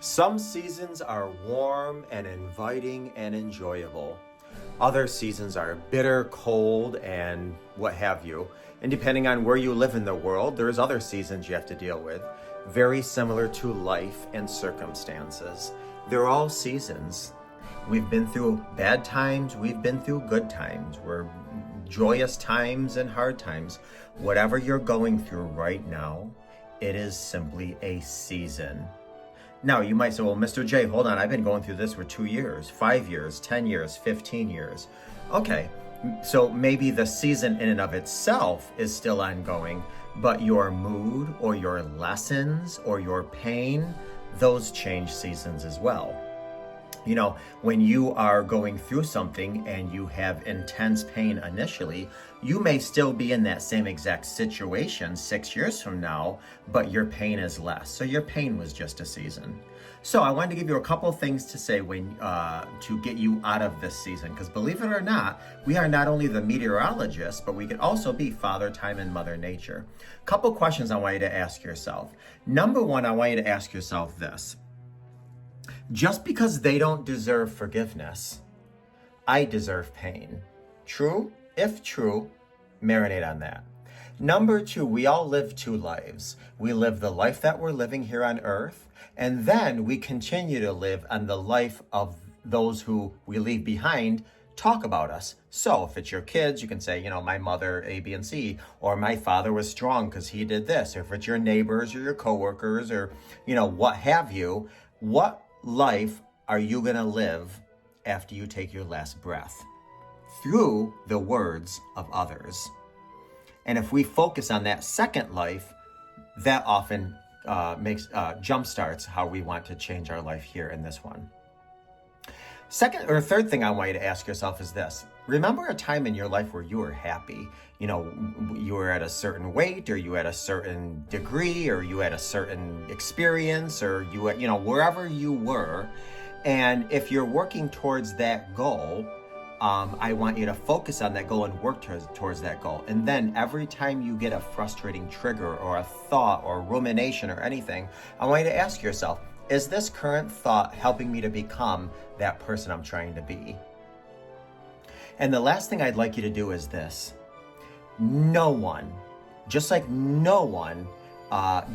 Some seasons are warm and inviting and enjoyable. Other seasons are bitter, cold, and what have you. And depending on where you live in the world, there's other seasons you have to deal with. Very similar to life and circumstances. They're all seasons. We've been through bad times, we've been through good times. We're joyous times and hard times. Whatever you're going through right now, it is simply a season. Now, you might say, well, Mr. J, hold on. I've been going through this for 2 years, 5 years, 10 years, 15 years. Okay, so maybe the season in and of itself is still ongoing, but your mood or your lessons or your pain, those change seasons as well. You know, when you are going through something and you have intense pain initially, you may still be in that same exact situation 6 years from now, but your pain is less. So your pain was just a season. So I wanted to give you a couple things to say to get you out of this season, because believe it or not, we are not only the meteorologists, but we can also be Father Time and Mother Nature. Couple questions I want you to ask yourself. Number one, I want you to ask yourself this. Just because they don't deserve forgiveness, I deserve pain. True? If true, marinate on that. Number two, we all live two lives. We live the life that we're living here on earth, and then we continue to live on the life of those who we leave behind talk about us. So if it's your kids, you can say, you know, my mother, A, B, and C, or my father was strong because he did this. Or if it's your neighbors or your coworkers or, you know, what have you, what life are you going to live after you take your last breath? Through the words of others. And if we focus on that second life, that often jumpstarts how we want to change our life here in this one. Second or third thing I want you to ask yourself is this. Remember a time in your life where you were happy. You know, you were at a certain weight, or you had a certain degree, or you had a certain experience, or you had, you know, wherever you were. And if you're working towards that goal, I want you to focus on that goal and work towards that goal. And then every time you get a frustrating trigger or a thought or rumination or anything, I want you to ask yourself, is this current thought helping me to become that person I'm trying to be? And the last thing I'd like you to do is this. No one, just like no one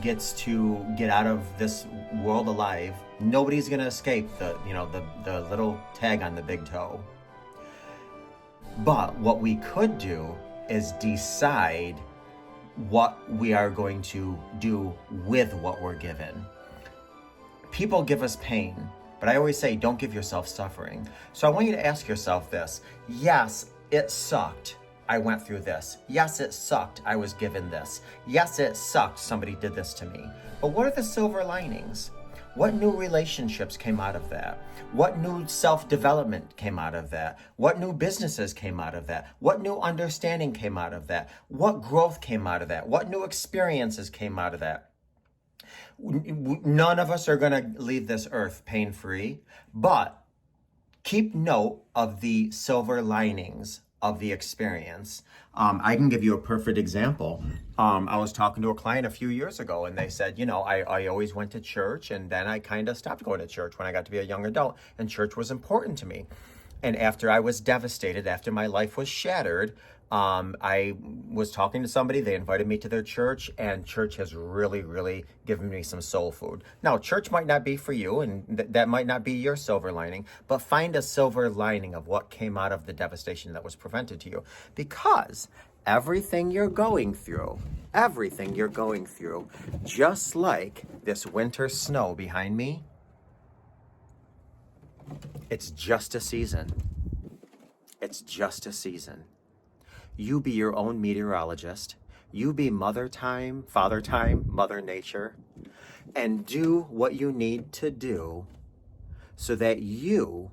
gets to get out of this world alive, nobody's going to escape the little tag on the big toe. But what we could do is decide what we are going to do with what we're given. People give us pain, but I always say, don't give yourself suffering. So I want you to ask yourself this. Yes, it sucked. I went through this. Yes, it sucked. I was given this. Yes, it sucked. Somebody did this to me. But what are the silver linings? What new relationships came out of that? What new self-development came out of that? What new businesses came out of that? What new understanding came out of that? What growth came out of that? What new experiences came out of that? None of us are going to leave this earth pain-free, but keep note of the silver linings of the experience. I can give you a perfect example. I was talking to a client a few years ago, and they said, you know, I always went to church, and then I kind of stopped going to church when I got to be a young adult, and church was important to me. And after I was devastated, after my life was shattered, I was talking to somebody, they invited me to their church, and church has really, really given me some soul food. Now, church might not be for you, and that might not be your silver lining, but find a silver lining of what came out of the devastation that was prevented to you. Because everything you're going through, just like this winter snow behind me, it's just a season. It's just a season. You be your own meteorologist. You be Mother Time, Father Time, Mother Nature, and do what you need to do so that you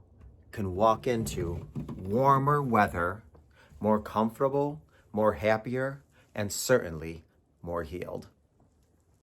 can walk into warmer weather, more comfortable, more happier, and certainly more healed.